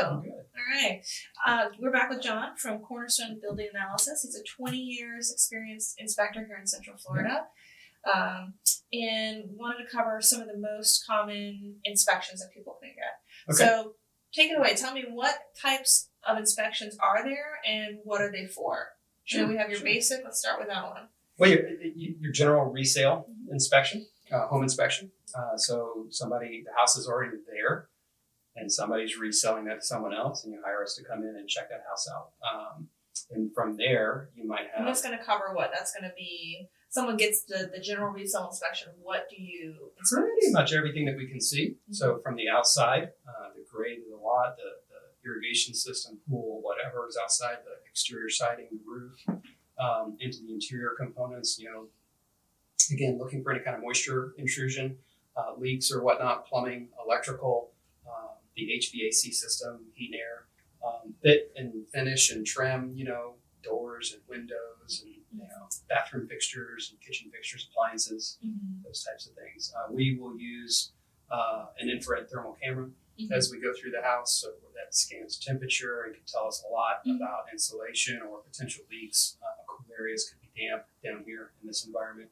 I'm good. All right. We're back with John from Cornerstone Building Analysis. He's a 20 years experienced inspector here in Central Florida. And wanted to cover some of the most common inspections that people can get. Okay. So take it away. Tell me, what types of inspections are there and what are they for? Sure. So we have your basic. Let's start with that one. Well, your general resale inspection, home inspection. So the house is already there and somebody's reselling that to someone else, and you hire us to come in and check that house out. And from there, you might have... And that's going to cover what? That's going to be... Someone gets the general resale inspection. What do you inspect? Pretty much everything that we can see. Mm-hmm. So from the outside, the grade of the lot, the irrigation system, pool, whatever is outside, the exterior siding, the roof, into the interior components, again, looking for any kind of moisture intrusion, leaks or whatnot, plumbing, electrical, the HVAC system, heat and air, fit and finish and trim, doors and windows and bathroom fixtures and kitchen fixtures, appliances, those types of things. We will use an infrared thermal camera as we go through the house, so that scans temperature and can tell us a lot about insulation or potential leaks. Cool areas could be damp down here in this environment.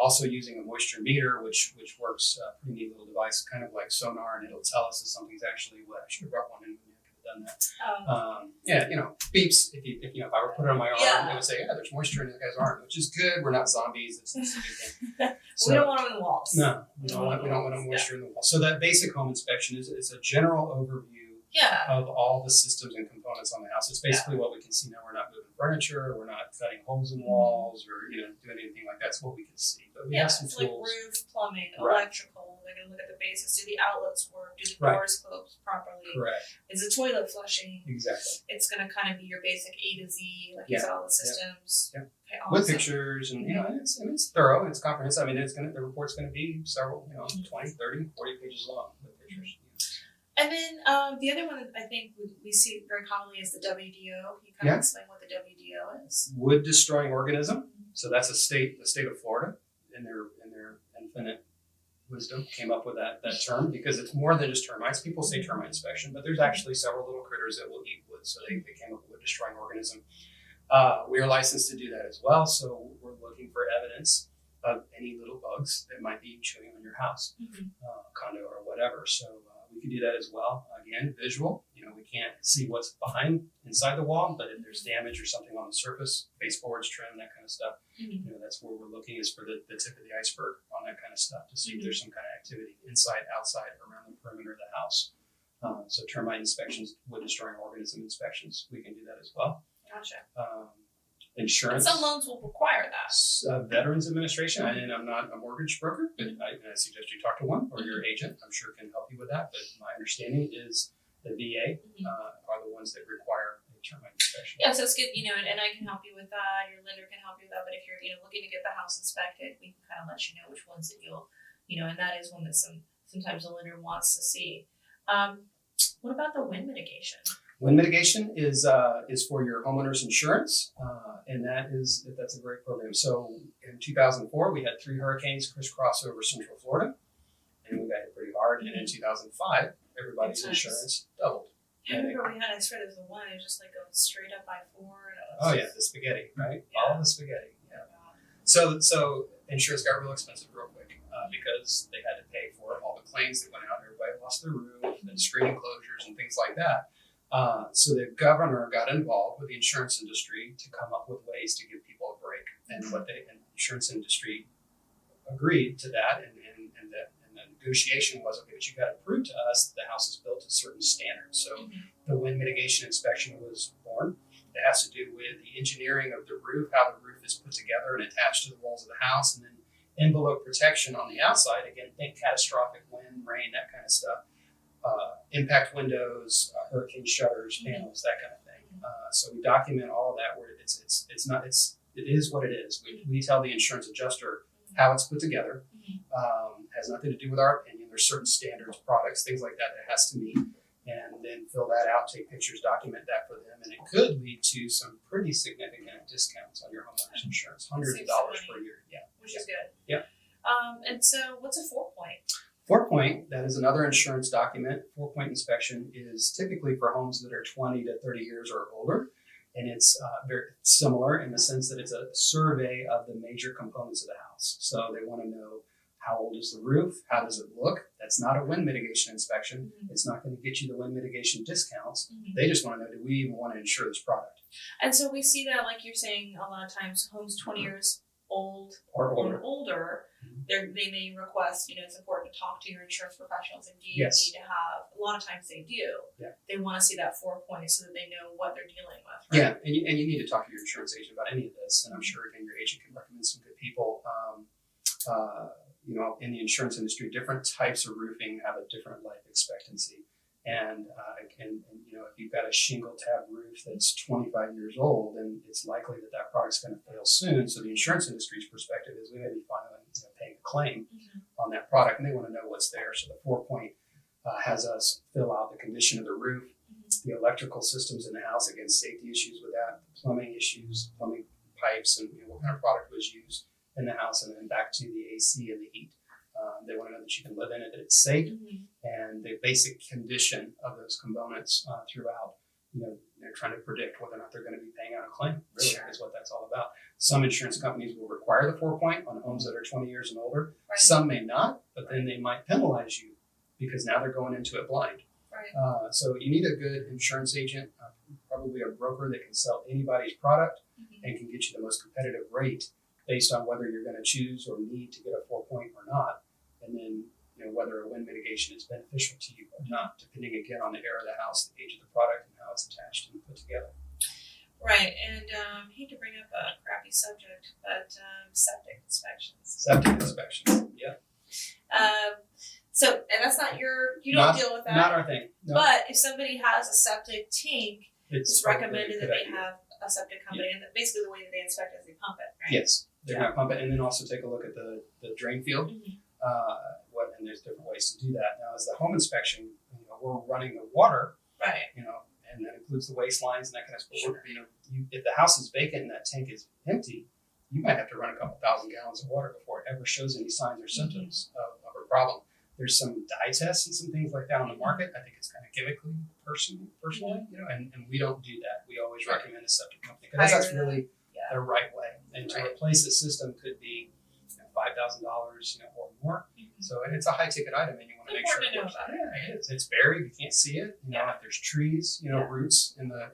Also using a moisture meter, which works, pretty neat little device, kind of like sonar, and it'll tell us if something's actually wet. I should have brought one in when I could have done that. Beeps if I were to put it on my arm, it would say, there's moisture in the guy's arm, which is good. We're not zombies. It's a good thing. So, we don't want them in the walls. No, we don't want moisture in the walls. So that basic home inspection is a general overview of all the systems and components on the house. It's basically what we can see now. We're not moving furniture, we're not cutting holes in walls, or doing anything like that. It's what we can see. But we have some tools. Like roof, plumbing, electrical. They're gonna look at the basics. Do the outlets work? Do the doors close properly? Correct. Is the toilet flushing? Exactly. It's gonna kind of be your basic A to Z, like you said, all the systems. Yeah. Okay, with pictures and it's thorough and it's comprehensive. I mean, the report's going to be several 20, 30, 40 pages long with pictures. And then the other one that I think we see very commonly is the WDO. Can you kind of explain what the WDO is? Wood destroying organism. So that's the state of Florida, in their infinite wisdom, came up with that term, because it's more than just termites. People say termite inspection, but there's actually several little critters that will eat wood. So they came up with wood destroying organism. We are licensed to do that as well, so we're looking for evidence of any little bugs that might be chewing on your house, condo or whatever. So we can do that as well. Again, visual. We can't see what's inside the wall, but if there's damage or something on the surface, baseboards, trim, that kind of stuff, that's where we're looking, is for the tip of the iceberg on that kind of stuff, to see if there's some kind of activity inside, outside, around the perimeter of the house. So termite inspections, wood destroying organism inspections, we can do that as well. Gotcha. Insurance. And some loans will require that. Veterans Administration. And I'm not a mortgage broker, but I suggest you talk to one, or your agent. I'm sure can help you with that. But my understanding is the VA are the ones that require a termite inspection. Yeah, so it's good, and I can help you with that. Your lender can help you with that. But if you're, looking to get the house inspected, we can kind of let you know which ones that you'll, and that is one that sometimes the lender wants to see. What about the wind mitigation? Wind mitigation is for your homeowner's insurance, and that's a great program. So in 2004, we had 3 hurricanes crisscross over Central Florida, and we got hit pretty hard. And in 2005, everybody's insurance doubled. I remember I swear there was the one, it was just like going straight up by 4. The spaghetti, right? Yeah. All the spaghetti. Yeah. So insurance got real expensive real quick because they had to pay for all the claims that went out. Everybody lost their roof and screen enclosures and things like that. So the governor got involved with the insurance industry to come up with ways to give people a break. And the insurance industry agreed to that, and the negotiation was, okay, but you got to prove to us that the house is built to certain standards. So the wind mitigation inspection was born. It has to do with the engineering of the roof, how the roof is put together and attached to the walls of the house, and then envelope protection on the outside. Again, think catastrophic wind, rain, that kind of stuff. Impact windows, hurricane shutters, panels, that kind of thing. So we document all of that, where it is what it is. We tell the insurance adjuster how it's put together. Has nothing to do with our opinion. There's certain standards, products, things like that has to meet, and then fill that out, take pictures, document that for them, and it could lead to some pretty significant discounts on your homeowner's insurance, hundreds of dollars per year. Yeah, which is good. Yeah. And so, what's a 4-point? 4-point, that is another insurance document. 4-point inspection is typically for homes that are 20 to 30 years or older. And it's very similar in the sense that it's a survey of the major components of the house. So they want to know, how old is the roof? How does it look? That's not a wind mitigation inspection. Mm-hmm. It's not going to get you the wind mitigation discounts. Mm-hmm. They just want to know, do we even want to insure this product? And so we see that, like you're saying, a lot of times homes 20 years old or older, they may request, it's important to talk to your insurance professionals, and do you yes. need to have, a lot of times they do. Yeah. They want to see that 4-point so that they know what they're dealing with. Right? Yeah, and you need to talk to your insurance agent about any of this, and I'm sure, again, your agent can recommend some good people. In the insurance industry, different types of roofing have a different life expectancy. And if you've got a shingle tab roof that's 25 years old, then it's likely that that product's going to fail soon. So the insurance industry's perspective is we may be paying a claim on that product, and they want to know what's there. So the 4-point has us fill out the condition of the roof, the electrical systems in the house, against safety issues with that, the plumbing issues, plumbing pipes, and what kind of product was used in the house, and then back to the AC and the heat. They want to know that you can live in it, that it's safe, and the basic condition of those components throughout. They're trying to predict whether or not they're going to be paying out a claim. Really, sure. Is what that's all about. Some insurance companies will require the 4-point on homes that are 20 years and older. Right. Some may not, but then they might penalize you because now they're going into it blind. Right. So you need a good insurance agent, probably a broker that can sell anybody's product and can get you the most competitive rate based on whether you're going to choose or need to get a 4-point or not. And then, whether a wind mitigation is beneficial to you or not, depending again on the era of the house, the age of the product, and how it's attached and put together. Right, and I hate to bring up a crappy subject, but septic inspections. Septic inspections, yeah. And that's not you don't deal with that. Not our thing. No. But if somebody has a septic tank, it's recommended that they have a septic company, and basically the way that they inspect it is they pump it, right? Yes, they're going to pump it, and then also take a look at the drain field. And there's different ways to do that. Now, as the home inspection, we're running the water, right? And that includes the waste lines and that kind of stuff. Sure. If the house is vacant and that tank is empty, you might have to run a couple thousand gallons of water before it ever shows any signs or symptoms of a problem. There's some dye tests and some things like that on the market. I think it's kind of chemically personally, and we don't do that. We always recommend a septic company because that's really the right way. And to replace the system could be $5,000, or more. So it's a high ticket item, and you want to make sure it works. It is. It's buried. You can't see it. If there's trees, roots in the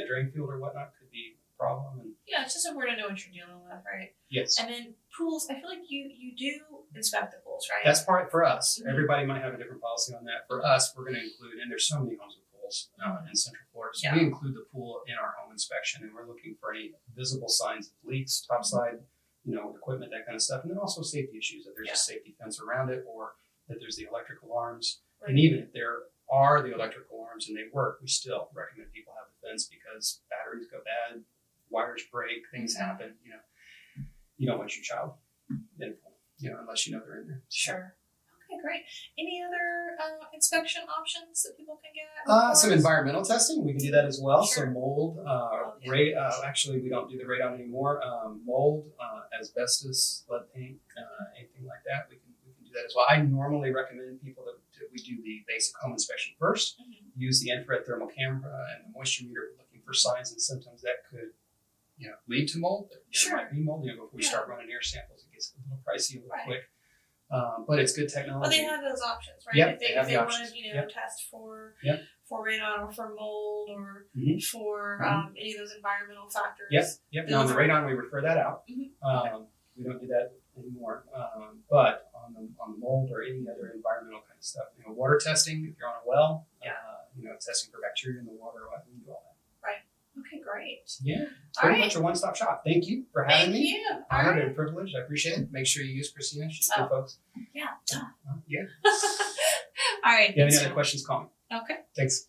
drain field or whatnot, could be a problem. And it's just important to know what you're dealing with, right? Yes. And then pools. I feel like you do inspect the pools, right? That's part for us. Everybody might have a different policy on that. For us, we're going to include, and there's so many homes with pools in Central Florida, so we include the pool in our home inspection, and we're looking for any visible signs of leaks, topside. Equipment, that kind of stuff. And then also safety issues, that there's a safety fence around it, or that there's the electric alarms. Right. And even if there are the electric alarms and they work, we still recommend people have the fence because batteries go bad, wires break, things happen. You don't want your child in, unless they're in there. Sure. Okay, great. Any other inspection options that people can get? Some environmental testing. We can do that as well. Sure. So mold, actually we don't do the radon anymore. Mold, asbestos, lead paint, anything like that. We can do that as well. I normally recommend people that we do the basic home inspection first. Use the infrared thermal camera and the moisture meter, looking for signs and symptoms that could lead to mold. There might be mold. Before we start running air samples, it gets a little pricey, a little quick. But it's good technology. Well, they have those options, right? Yep, if they want to, test for radon or for mold or for any of those environmental factors. Yep. Now on the radon, we refer that out. We don't do that anymore. But on the mold or any other environmental kind of stuff, water testing. If you're on a well, testing for bacteria in the water, we can do all that. Right. Okay, great. Yeah. It's pretty much a one-stop shop. Thank you for having me. Thank you. Honored and privileged. I appreciate it. Make sure you use Christina. She's good, folks. Yeah. Yeah. All right. If you have any other questions, call me. Okay. Thanks.